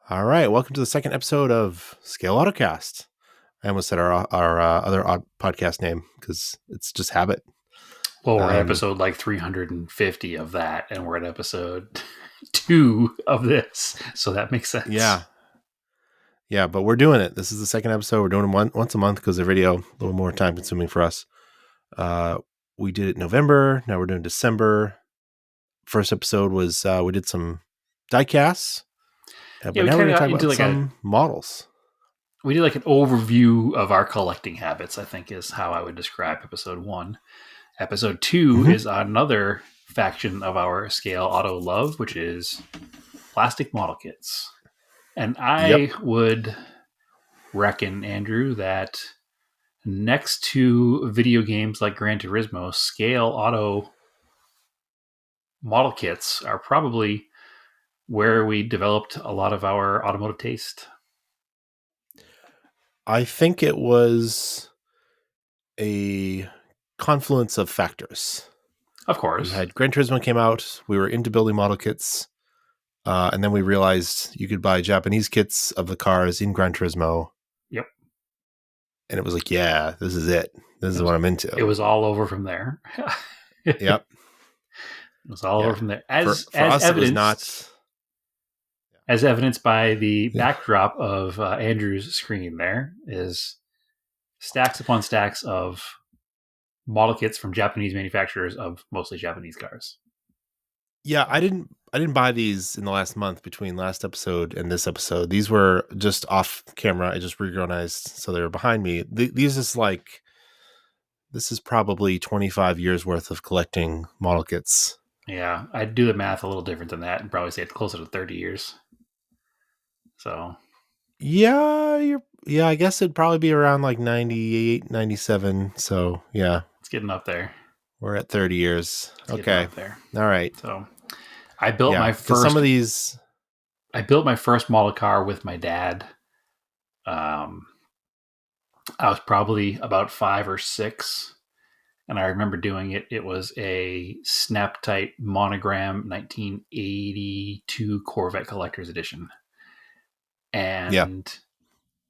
All right, welcome to the second episode of Scale Autocast. I almost said our other podcast name because it's just habit. Well, we're at Um, episode like 350 of that, and we're at episode 2 of this. So that makes sense. yeah, yeah, but we're doing it. This is the second episode. We're doing it once a month because the video a little more time consuming for us. We did it in November. Now we're doing December. First episode was we did some diecasts, Yeah, but we now we're kind going of to got talk into about some models. we did like an overview of our collecting habits, I think is how I would describe episode 1. Episode 2 Mm-hmm. is another faction of our Scale Auto love, which is plastic model kits. And Yep. I would reckon, Andrew, that next to video games like Gran Turismo, Scale Auto model kits are probably where we developed a lot of our automotive taste. I think it was a confluence of factors. Of We course. had Gran Turismo came out. We were into building model kits, and then we realized you could buy Japanese kits of the cars in Gran Turismo, Yep. and it was like, yeah, this is it. This is It was, what I'm into. it was all over from there. It Yep. was all over Yeah. from there. For As us, it was evidenced not. as evidenced by the Yeah. backdrop of Andrew's screen there is stacks upon stacks of model kits from Japanese manufacturers of mostly Japanese cars. Yeah, I didn't buy these in the last month between last episode and this episode. These were just off camera. I just reorganized so they were behind me. These is like this is probably 25 years worth of collecting model kits. Yeah, I'd do the math a little different than that and probably say it's closer to 30 years. So, Yeah, I guess it'd probably be around like 98, 97. So, yeah, it's getting up there. we're at 30 years. It's getting Okay. up there. All right. So, I built Yeah, my because some first of these. I built my first model car with my dad. Um, I was probably about 5 or 6, and I remember doing it. It was a Snap Type Monogram 1982 Corvette Collector's Edition, Yeah, and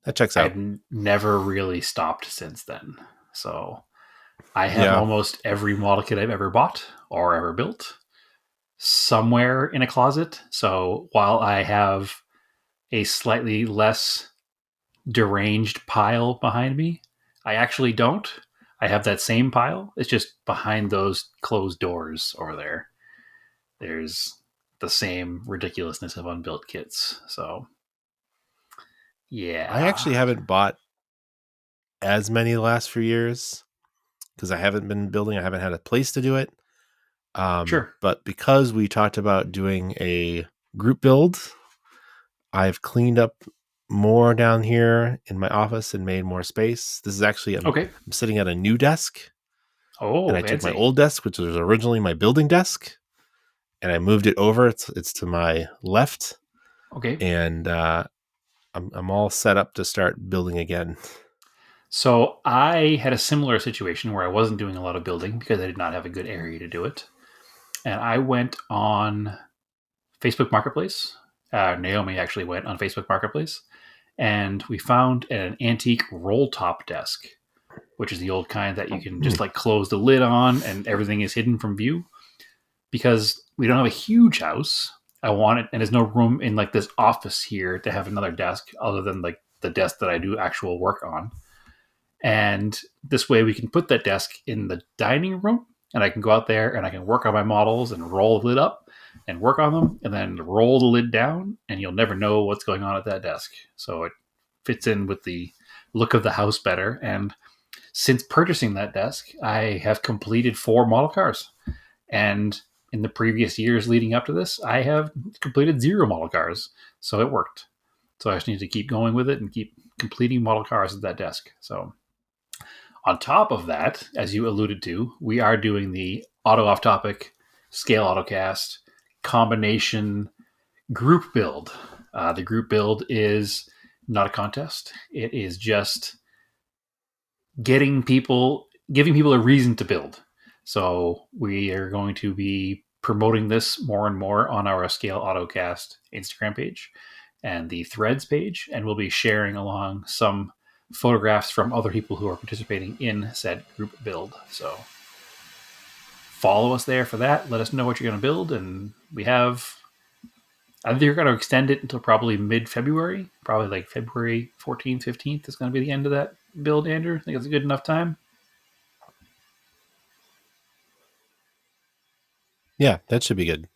that checks out. I've never really stopped since then. So I have Yeah. almost every model kit I've ever bought or ever built somewhere in a closet. So while I have a slightly less deranged pile behind me, I actually don't. I have that same pile. It's just behind those closed doors over there. There's the same ridiculousness of unbuilt kits. So, I yeah. actually haven't bought as many the last few years because I haven't been building. I haven't had a place to do it. Sure. But because we talked about doing a group build, I've cleaned up more down here in my office and made more space. This is actually, Okay. I'm sitting at a new desk, and Oh, I took my fancy. old desk, which was originally my building desk, and I moved it over. It's to my left, Okay. and I'm all set up to start building again. So I had a similar situation where I wasn't doing a lot of building because I did not have a good area to do it. And I went on Facebook Marketplace. Naomi actually went on Facebook Marketplace, and we found an antique roll top desk, which is the old kind that you can just like close the lid on and everything is hidden from view. Because we don't have a huge house, I want it, and there's no room in like this office here to have another desk other than like the desk that I do actual work on. And this way we can put that desk in the dining room, and I can go out there and I can work on my models and roll the lid up and work on them and then roll the lid down, and you'll never know what's going on at that desk. So it fits in with the look of the house better. And since purchasing that desk, I have completed 4 model cars. And in the previous years leading up to this, I have completed 0 model cars. So it worked. So I just need to keep going with it and keep completing model cars at that desk. So on top of that, as you alluded to, we are doing the auto off topic scale autocast combination group build. The group build is not a contest. It is just giving people a reason to build. So we are going to be promoting this more and more on our Scale Autocast Instagram page. and the threads page, and we'll be sharing along some photographs from other people who are participating in said group build. So follow us there for that. Let us know what you're going to build, and we have. I think you're going to extend it until probably mid-February, probably like February 14th, 15th is going to be the end of that build, Andrew. I think it's a good enough time. Yeah, that should be good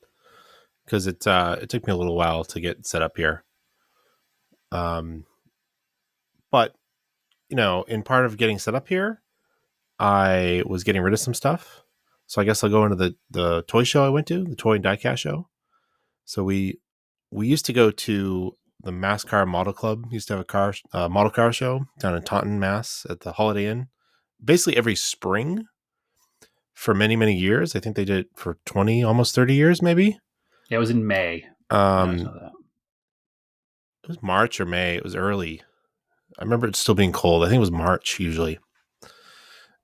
because it took me a little while to get set up here. But in part of getting set up here, I was getting rid of some stuff. So I guess I'll go into the toy show I went to, the toy and diecast show. So we used to go to the Mass Car Model Club. We used to have a model car show down in Taunton, Mass, at the Holiday Inn. Basically every spring for many, many years. I think they did it for 20, almost 30 years, maybe. Yeah, it was in May. It was March or May. It was early. I remember it still being cold. I think it was March usually.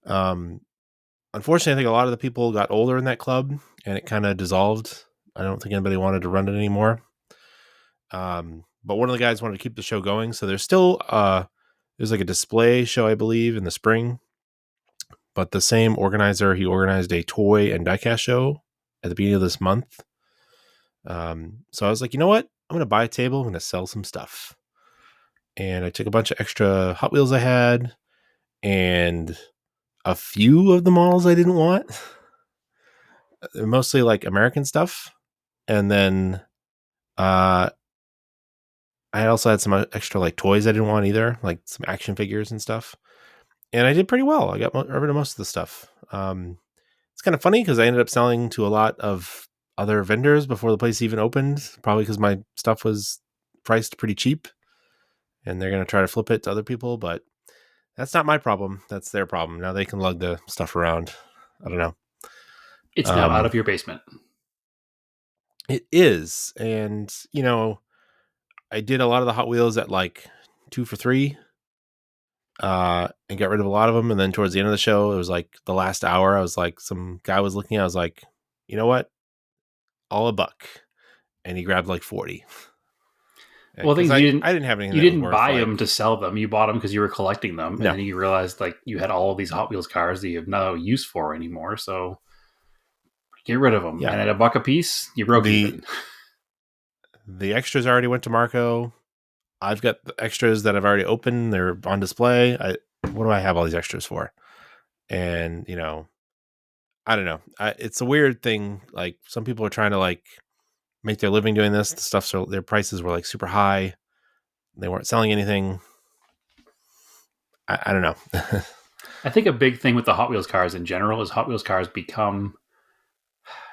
Unfortunately, I think a lot of the people got older in that club and it kind of dissolved. I don't think anybody wanted to run it anymore. But one of the guys wanted to keep the show going. So there's still, there's like a display show, I believe, in the spring. But the same organizer, he organized a toy and diecast show at the beginning of this month. So I was like, you know what? I'm going to buy a table. I'm going to sell some stuff. And I took a bunch of extra Hot Wheels I had and a few of the models I didn't want. Mostly like American stuff. And then I also had some extra like toys I didn't want either, like some action figures and stuff. And I did pretty well. I got rid of most of the stuff. It's kind of funny because I ended up selling to a lot of other vendors before the place even opened, probably because my stuff was priced pretty cheap and they're going to try to flip it to other people. But that's not my problem. That's their problem. Now they can lug the stuff around. I don't know. It's now out of your basement. It is. And, I did a lot of the Hot Wheels at like 2 for $3 and got rid of a lot of them. And then towards the end of the show, it was like the last hour. I was like, some guy was looking, I was like, you know what? All $1. And he grabbed like 40. Well, things I didn't have anything. You didn't buy them to sell them. You bought them because you were collecting them, and No. then you realized like you had all of these Hot Wheels cars that you have no use for anymore. So get rid of them. Yeah. And at $1 a piece, you broke even. The extras already went to Marco. I've got the extras that I've already opened. They're on display. What do I have all these extras for? And I don't know. It's a weird thing. Like some people are trying to like make their living doing this. The stuff, so their prices were like super high. They weren't selling anything. I don't know. I think a big thing with the Hot Wheels cars in general is Hot Wheels cars become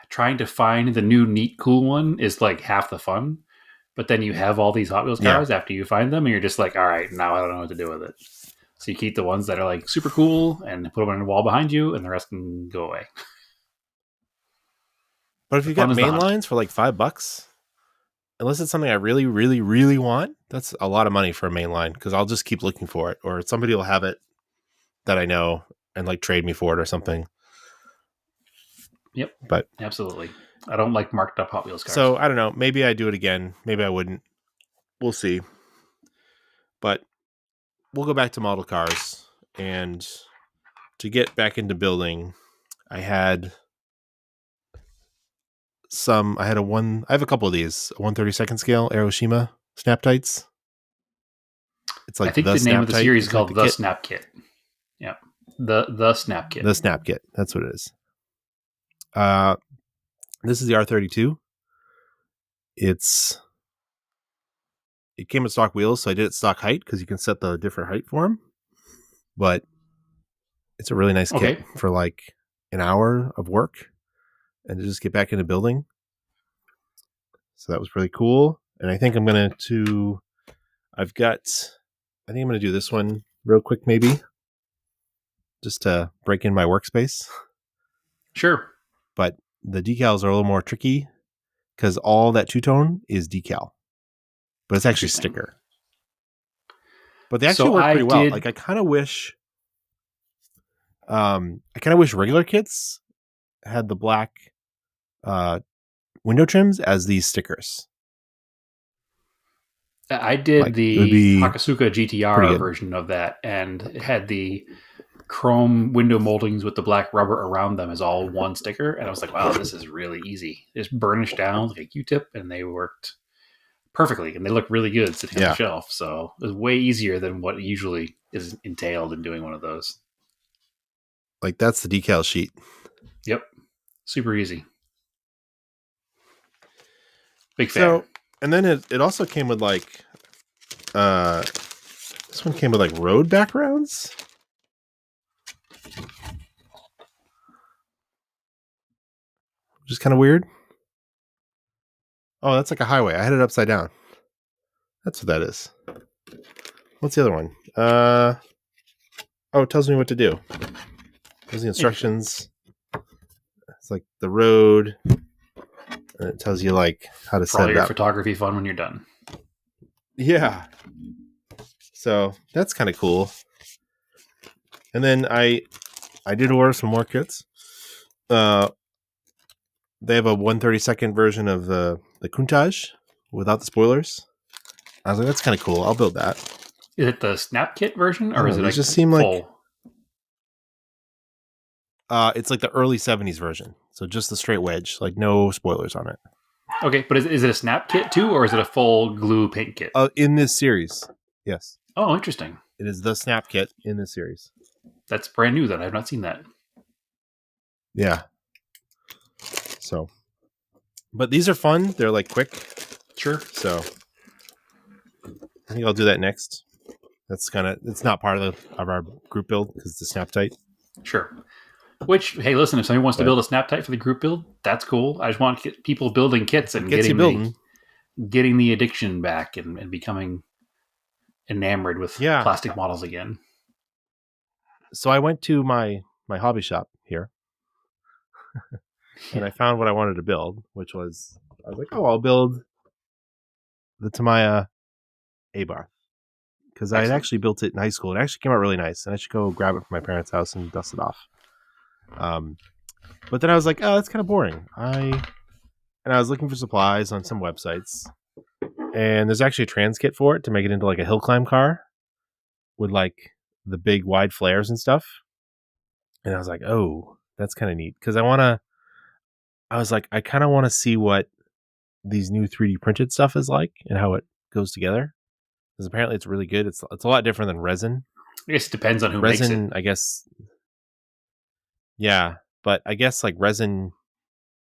trying to find the new neat cool one is like half the fun. But then you have all these Hot Wheels cars after you find them, and you're just like, all right, now I don't know what to do with it. So you keep the ones that are like super cool and put them on the wall behind you, and the rest can go away. But if you got main lines for like $5, unless it's something I really, really, really want, that's a lot of money for a main line because I'll just keep looking for it, or somebody will have it that I know and like trade me for it or something. Yep. But absolutely. I don't like marked up Hot Wheels cars. So I don't know. Maybe I do it again. Maybe I wouldn't. We'll see. But we'll go back to model cars. And to get back into building, I had a couple of these, 1/32 scale Aeroshima Snap Tights. It's like I think the name of the series is called the Snap Kit. Yeah. The Snap Kit. The Snap Kit. That's what it is. This is the R32. It came with stock wheels, so I did it stock height because you can set the different height for them. But it's a really nice kit for like an hour of work and to just get back into building. So that was really cool. And I think I'm going to do this one real quick, maybe just to break in my workspace. Sure. But the decals are a little more tricky because all that two-tone is decal, but it's actually sticker. But they actually work pretty well. Like I kind of wish regular kits had the black window trims as these stickers. I did Like, it would the be Hakosuka pretty GTR good. version of that, and it had the chrome window moldings with the black rubber around them as all one sticker. And I was like, wow, this is really easy. Just burnished down like a Q-tip, and they worked perfectly, and they look really good sitting on the Yeah, shelf. So it was way easier than what usually is entailed in doing one of those. like that's the decal sheet. Yep, super easy. Big fan. So, and then it also came with like, this one came with like road backgrounds, which is kind of weird. Oh, that's like a highway. I had it upside down. That's what that is. What's the other one? Oh, it tells me what to do. There's the instructions. It's like the road, and it tells you like how to For all set it your up. photography fun when you're done. Yeah. So that's kind of cool. And then I did order some more kits. They have a 1/32 version of the Countach without the spoilers. I was like, that's kind of cool. I'll build that. Is it the Snap Kit version, I or don't is know, it these like just seem full? it's like the early 70s version. So just the straight wedge, like no spoilers on it. Okay, but is it a Snap Kit too, or is it a full glue paint kit? In this series, yes. Oh, interesting. It is the Snap Kit in this series. That's brand new then. I've not seen that. Yeah. So, but these are fun. They're like quick. Sure. So I think I'll do that next. That's kind of, it's not part of our group build because it's a snap tight. Sure. Which, hey, listen, if somebody wants to build a snap tight for the group build, that's cool. I just want to get people building kits and Gets you building. getting the addiction back and becoming enamored with plastic models again. So I went to my hobby shop here and I found what I wanted to build, which was, I was like, oh, I'll build the Tamiya Abarth. Because I had actually built it in high school. It actually came out really nice. And I should go grab it from my parents' house and dust it off. But then I was like, oh, that's kind of boring. And I was looking for supplies on some websites. And there's actually a trans kit for it to make it into like a hill climb car with like the big wide flares and stuff. And I was like, oh, that's kind of neat. Because I was like, I kind of want to see what these new 3D printed stuff is like and how it goes together. Because apparently it's really good. It's a lot different than resin. I guess it depends on who makes it. I guess. Yeah, but I guess like resin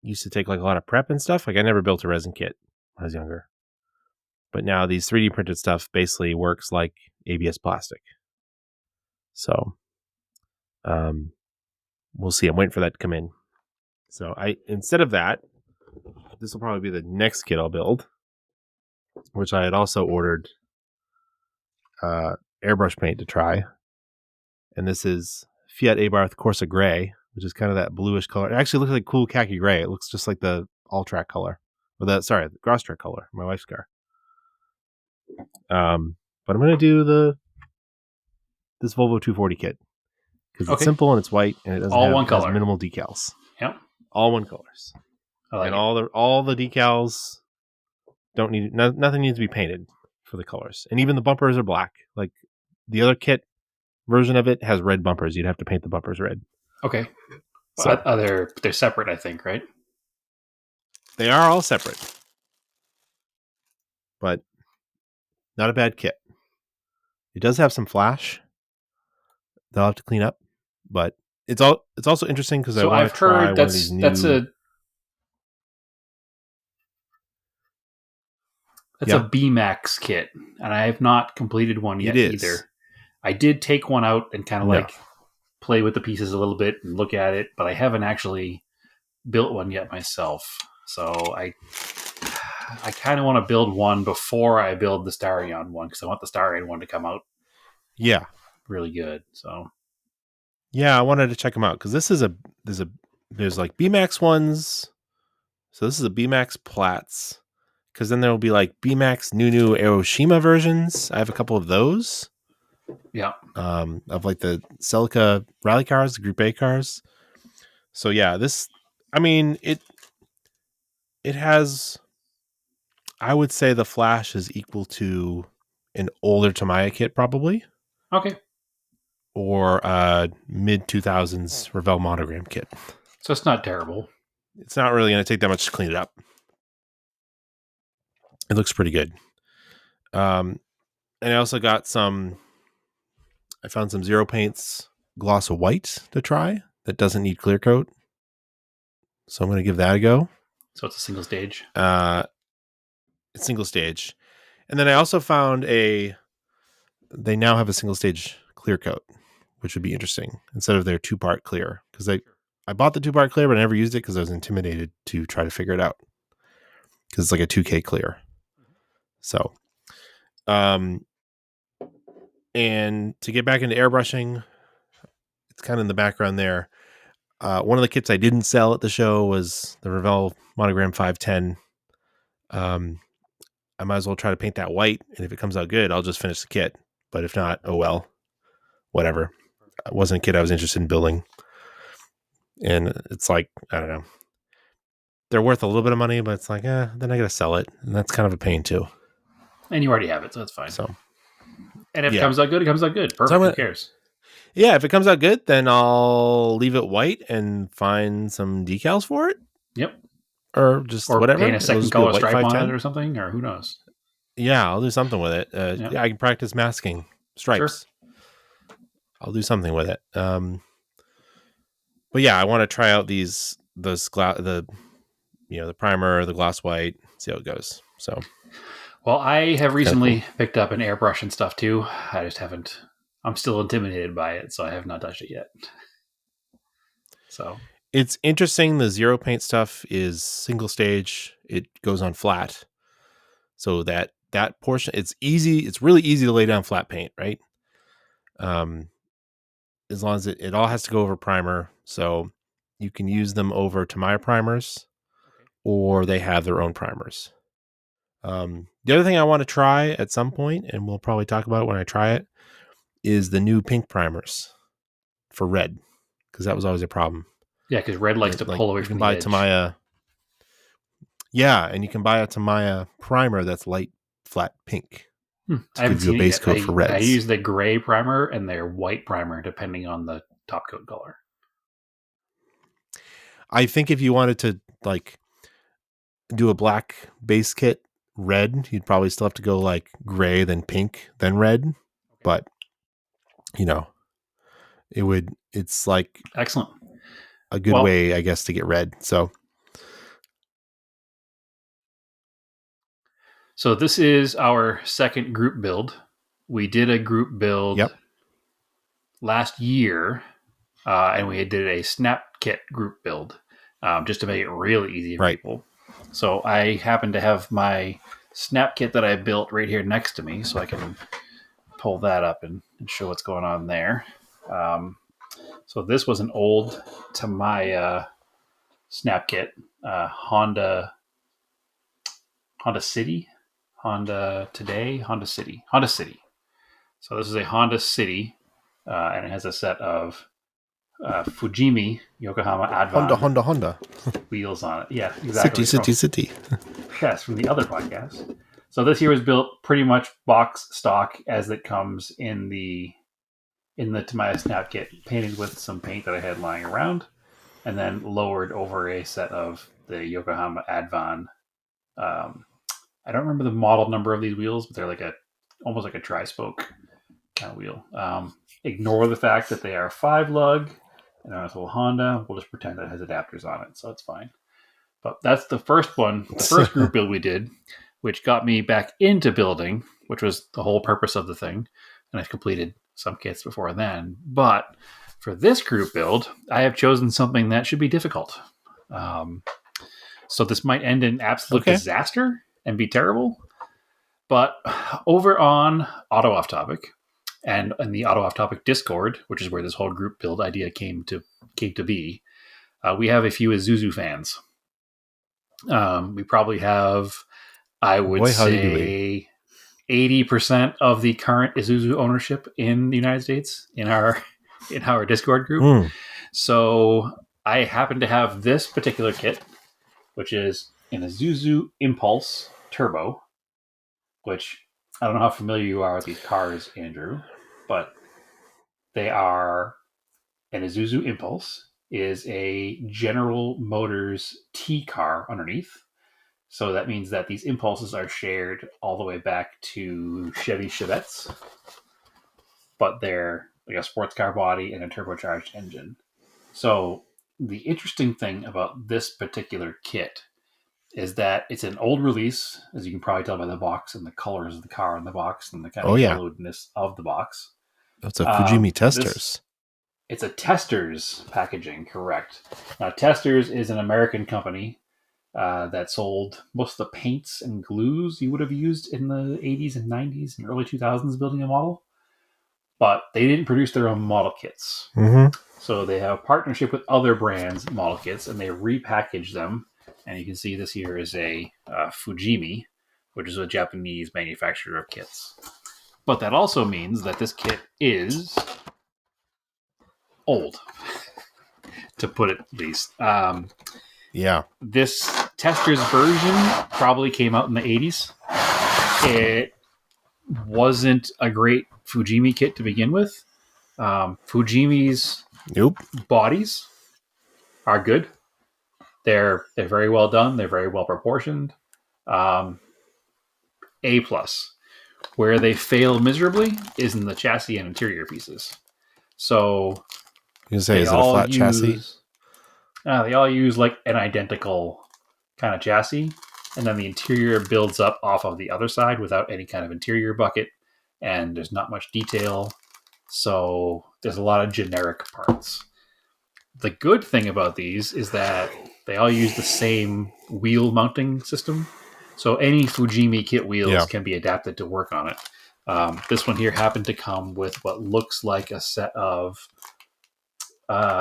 used to take like a lot of prep and stuff. Like I never built a resin kit when I was younger. But now these 3D printed stuff basically works like ABS plastic. So we'll see. I'm waiting for that to come in. So instead of that, this will probably be the next kit I'll build, which I had also ordered airbrush paint to try. And this is Fiat Abarth Corsa Gray, which is kind of that bluish color. It actually looks like cool khaki gray. It looks just like the All-Track color. Or the Crosstrek color, my wife's car. But I'm going to do this Volvo 240 kit. Because it's simple and it's white and it doesn't have one color. Minimal decals. Yep. All one colors. Like and all the decals don't need nothing needs to be painted for the colors. And even the bumpers are black. Like the other kit version of it has red bumpers. You'd have to paint the bumpers red. Okay. So they're separate, I think, right? They are all separate. But not a bad kit. It does have some flash that I'll have to clean up, but it's also interesting because I want to try one of these new. That's a BMAX kit, and I have not completed one yet either. I did take one out and kind of like play with the pieces a little bit and look at it, but I haven't actually built one yet myself. So I kind of want to build one before I build the Starion one because I want the Starion one to come out. Yeah, really good. So yeah, I wanted to check them out because there's like BMAX ones. So this is a BMAX Platts. Because then there will be like BMAX Nunu Aeroshima versions. I have a couple of those. Yeah. Of like the Celica rally cars, the Group A cars. So yeah, it has I would say the flash is equal to an older Tamiya kit, probably, Okay. or a mid 2000s Revell monogram kit. So it's not terrible. It's not really going to take that much to clean it up. It looks pretty good. And I also got I found some Zero Paints Gloss of White to try that doesn't need clear coat. So I'm going to give that a go. So it's a single stage. It's single stage. And then I also found they now have a single stage clear coat, which would be interesting instead of their 2-part clear. Because I bought the 2-part clear, but I never used it because I was intimidated to try to figure it out. Because it's like a 2K clear. So, and to get back into airbrushing, it's kind of in the background there. One of the kits I didn't sell at the show was the Revell Monogram 510. I might as well try to paint that white, and if it comes out good, I'll just finish the kit. But if not, oh well, whatever. It wasn't a kit I was interested in building. And it's like, I don't know. They're worth a little bit of money, but it's like, then I got to sell it. And that's kind of a pain too. And you already have it, so that's fine. So, and if it comes out good, it comes out good. Perfect. So who cares? Yeah, if it comes out good, then I'll leave it white and find some decals for it. Yep. Or just whatever. Paint a second color stripe on it or something, or who knows? Yeah, I'll do something with it. Yeah, I can practice masking stripes. Sure. I'll do something with it. But yeah, I want to try out the primer, the gloss white, see how it goes. So, well, I have recently picked up an airbrush and stuff too. I just haven't. I'm still intimidated by it, so I have not touched it yet. So it's interesting. The Zero Paint stuff is single stage. It goes on flat, so that portion, it's easy. It's really easy to lay down flat paint, right? As long as it all has to go over primer, so you can use them over Tamiya primers, or they have their own primers. The other thing I want to try at some point, and we'll probably talk about it when I try it, is the new pink primers for red, because that was always a problem. Yeah, because red likes to pull away from the edge. Tamiya. Yeah, and you can buy a Tamiya primer that's light flat pink. I give you a base coat for reds. I use the gray primer and their white primer, depending on the top coat color. I think if you wanted to do a black base kit red, you'd probably still have to go like gray, then pink, then red. Okay. But it's like excellent. A good way, I guess, to get red. So this is our second group build. We did a group build last year, and we did a snap kit group build just to make it really easy for people. So I happen to have my snap kit that I built right here next to me, so I can pull that up and show what's going on there. So this was an old Tamiya snap kit, Honda City. Honda City. So this is a Honda City, and it has a set of Fujimi Yokohama Advan Honda wheels on it. Yeah, exactly. City. Yes, from the other podcast. So this here was built pretty much box stock as it comes in the Tamiya snap kit, painted with some paint that I had lying around, and then lowered over a set of the Yokohama Advan. I don't remember the model number of these wheels, but they're almost like a tri-spoke kind of wheel. Ignore the fact that they are 5-lug and it's a Honda. We'll just pretend that it has adapters on it, so it's fine. But that's the first one, the first group build we did, which got me back into building, which was the whole purpose of the thing. And I've completed some kits before then. But for this group build, I have chosen something that should be difficult. So this might end in absolute disaster and be terrible. But over on Auto Off Topic and in the Auto Off Topic Discord, which is where this whole group build idea came to be, we have a few Isuzu fans. We probably have, I would say, 80% of the current Isuzu ownership in the United States in our Discord group. So I happen to have this particular kit, which is an Isuzu Impulse Turbo, which I don't know how familiar you are with these cars, Andrew, but they are an Isuzu Impulse is a General Motors T car underneath. So that means that these impulses are shared all the way back to Chevy Chevettes, but they're like a sports car body and a turbocharged engine. So the interesting thing about this particular kit is that it's an old release, as you can probably tell by the box and the colors of the car in the box and the kind Oh of yeah, yellowedness of the box. that's a Fujimi This Testers. It's a Testers packaging, correct? Now, Testers is an American company that sold most of the paints and glues you would have used in the 80s and 90s and early 2000s building a model, but they didn't produce their own model kits. Mm-hmm. So they have a partnership with other brands' model kits, and they repackage them. And you can see this here is a Fujimi, which is a Japanese manufacturer of kits. But that also means that this kit is old, to put it least. Yeah. This Testers version probably came out in the 80s. It wasn't a great Fujimi kit to begin with. Fujimi's Nope. bodies are good. They're very well done. They're very well proportioned. A plus. Where they fail miserably is in the chassis and interior pieces. So You can say, is it a flat chassis? They all use like an identical kind of chassis, and then the interior builds up off of the other side without any kind of interior bucket, and there's not much detail. So there's a lot of generic parts. The good thing about these is that they all use the same wheel mounting system. So any Fujimi kit wheels can be adapted to work on it. This one here happened to come with what looks like a set of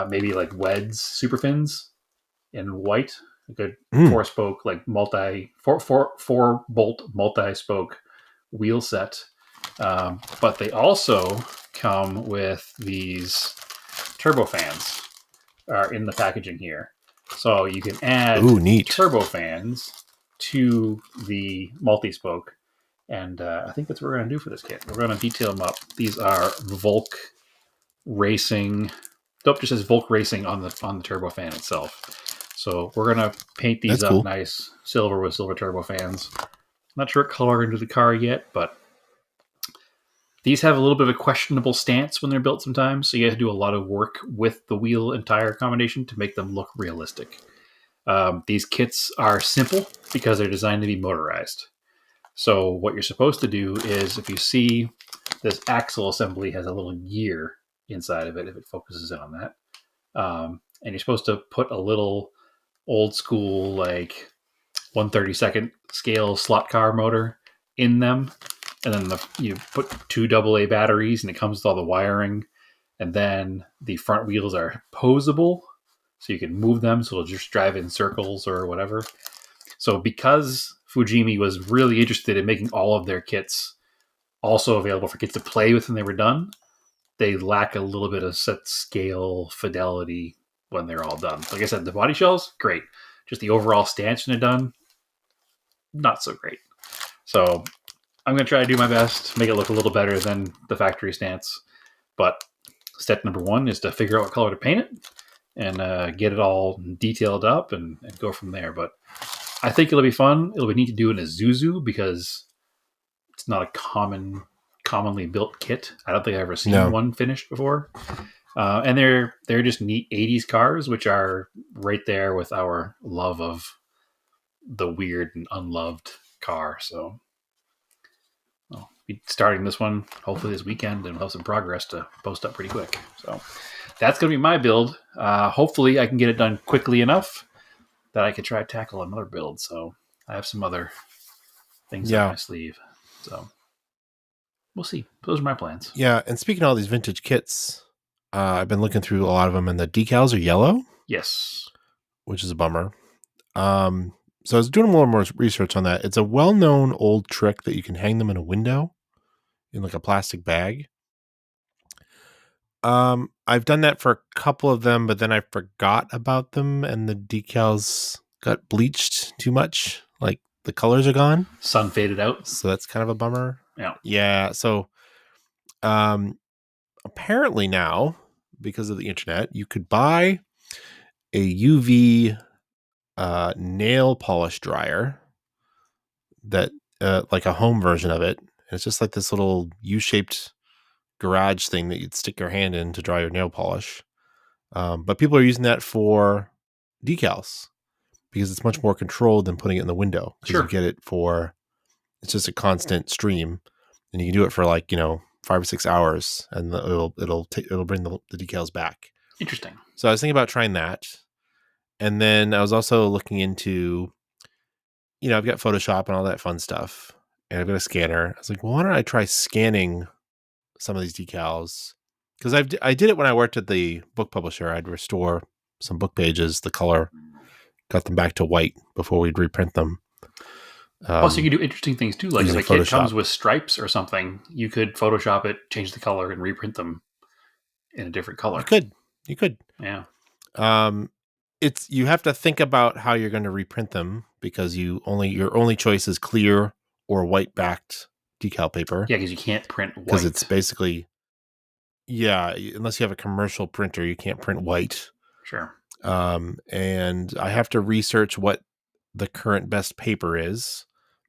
maybe like Weds super fins in white, a good four spoke, like four bolt multi spoke wheel set. But they also come with these turbofans are in the packaging here. So you can add turbofans to the multi-spoke. And I think that's what we're going to do for this kit. We're going to detail them up. These are Volk Racing. Nope, just says Volk Racing on the turbofan itself. So we're going to paint these up nice silver with silver turbofans. I'm not sure what color into the car yet, but these have a little bit of a questionable stance when they're built sometimes, so you have to do a lot of work with the wheel and tire combination to make them look realistic. These kits are simple because they're designed to be motorized. So what you're supposed to do is, if you see this axle assembly has a little gear inside of it, if it focuses in on that, and you're supposed to put a little old school, like 1/32 scale slot car motor in them. And then you put 2 AA batteries, and it comes with all the wiring. And then the front wheels are posable, so you can move them, so it'll just drive in circles or whatever. So because Fujimi was really interested in making all of their kits also available for kids to play with when they were done, they lack a little bit of set scale fidelity when they're all done. Like I said, the body shells, great. Just the overall stance when they're done, not so great. So I'm going to try to do my best, make it look a little better than the factory stance. But step number 1 is to figure out what color to paint it and get it all detailed up and go from there. But I think it'll be fun. It'll be neat to do in a Isuzu because it's not a commonly built kit. I don't think I've ever seen one finished before. And they're just neat 80s cars, which are right there with our love of the weird and unloved car. So I'll be starting this one hopefully this weekend, and we'll have some progress to post up pretty quick. So that's going to be my build. Hopefully I can get it done quickly enough that I could try to tackle another build. So I have some other things up my sleeve. So we'll see. Those are my plans. Yeah, and speaking of all these vintage kits, I've been looking through a lot of them, and the decals are yellow. Yes. Which is a bummer. So I was doing a little more research on that. It's a well-known old trick that you can hang them in a window in like a plastic bag. I've done that for a couple of them, but then I forgot about them and the decals got bleached too much. Like the colors are gone. Sun faded out. So that's kind of a bummer. Yeah. Yeah. So apparently now, because of the internet, you could buy a UV nail polish dryer that like a home version of it. And it's just like this little U-shaped garage thing that you'd stick your hand in to dry your nail polish. But people are using that for decals because it's much more controlled than putting it in the window. Because Sure. you get it for, it's just a constant stream, and you can do it for like 5 or 6 hours, and it'll bring the decals back. Interesting. So I was thinking about trying that, and then I was also looking into, I've got Photoshop and all that fun stuff, and I've got a scanner. I was like, well, why don't I try scanning some of these decals? Because I did it when I worked at the book publisher. I'd restore some book pages, the color, got them back to white before we'd reprint them. Also, you can do interesting things too. Like if using a kit Photoshop. comes with stripes or something, you could Photoshop it, change the color, and reprint them in a different color. You could. Yeah. You have to think about how you're going to reprint them, because your only choice is clear or white backed decal paper. Yeah, because you can't print white. Because it's basically, unless you have a commercial printer, you can't print white. Sure. And I have to research what the current best paper is.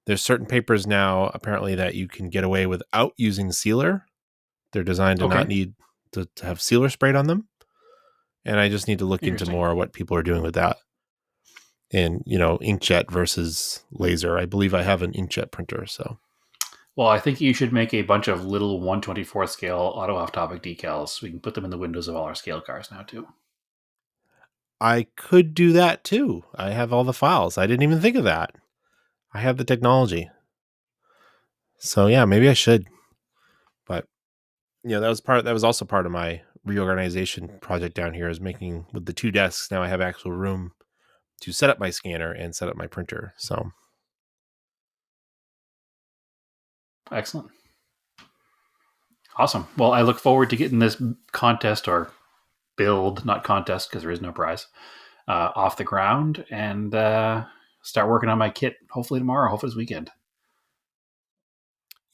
There's certain papers now, apparently, that you can get away without using sealer. They're designed to not need to have sealer sprayed on them. And I just need to look into more what people are doing with that. And, inkjet versus laser. I believe I have an inkjet printer, so. Well, I think you should make a bunch of little 1/24 scale auto off-topic decals so we can put them in the windows of all our scale cars now, too. I could do that, too. I have all the files. I didn't even think of that. I have the technology. So, yeah, maybe I should. But, that was also part of my reorganization project down here, is making, with the 2 desks, now I have actual room to set up my scanner and set up my printer. So. Excellent. Awesome. Well, I look forward to getting this contest, or build, not contest because there is no prize, off the ground, and start working on my kit hopefully tomorrow, hopefully this weekend.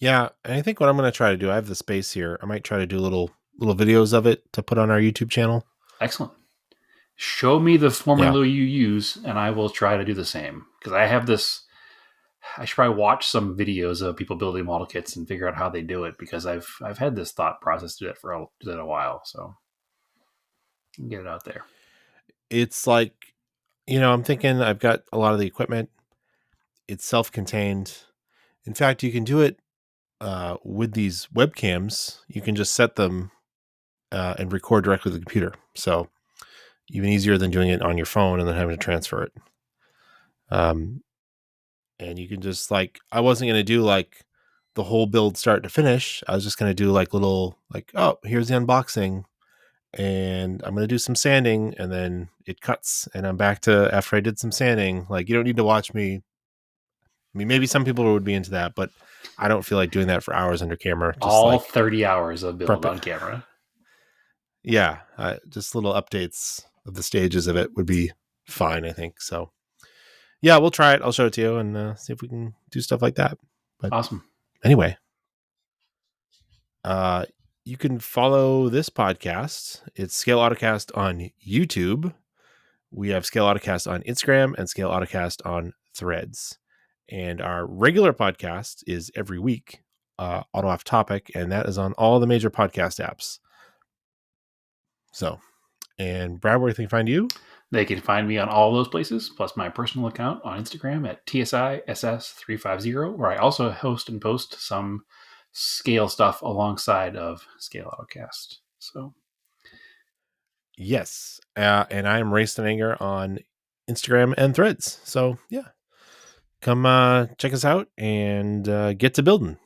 Yeah, and I think what I'm going to try to do, I have the space here, I might try to do little videos of it to put on our YouTube channel. Excellent. Show me the formula you use, and I will try to do the same. Because I have this, I should probably watch some videos of people building model kits and figure out how they do it, because I've had this thought process to do it for a while. So get it out there. It's like, I'm thinking I've got a lot of the equipment. It's self-contained. In fact, you can do it with these webcams. You can just set them and record directly to the computer. So even easier than doing it on your phone and then having to transfer it. And you can just I wasn't going to do the whole build start to finish. I was just going to do little, oh, here's the unboxing, and I'm going to do some sanding, and then it cuts and I'm back to after I did some sanding. You don't need to watch me. I mean, maybe some people would be into that, but I don't feel like doing that for hours under camera. Just all 30 hours of build on camera. Yeah. Just little updates of the stages of it would be fine, I think. So yeah, we'll try it. I'll show it to you and see if we can do stuff like that. But awesome. Anyway, you can follow this podcast. It's Scale Autocast on YouTube. We have Scale Autocast on Instagram and Scale Autocast on Threads. And our regular podcast is every week, Auto Off Topic, and that is on all the major podcast apps. So, and Brad, where can they find you? They can find me on all those places, plus my personal account on Instagram at TSISS350, where I also host and post some scale stuff alongside of Scale Autocast. So, yes, and I am Race and Anger on Instagram and Threads. So, yeah, come check us out and get to building.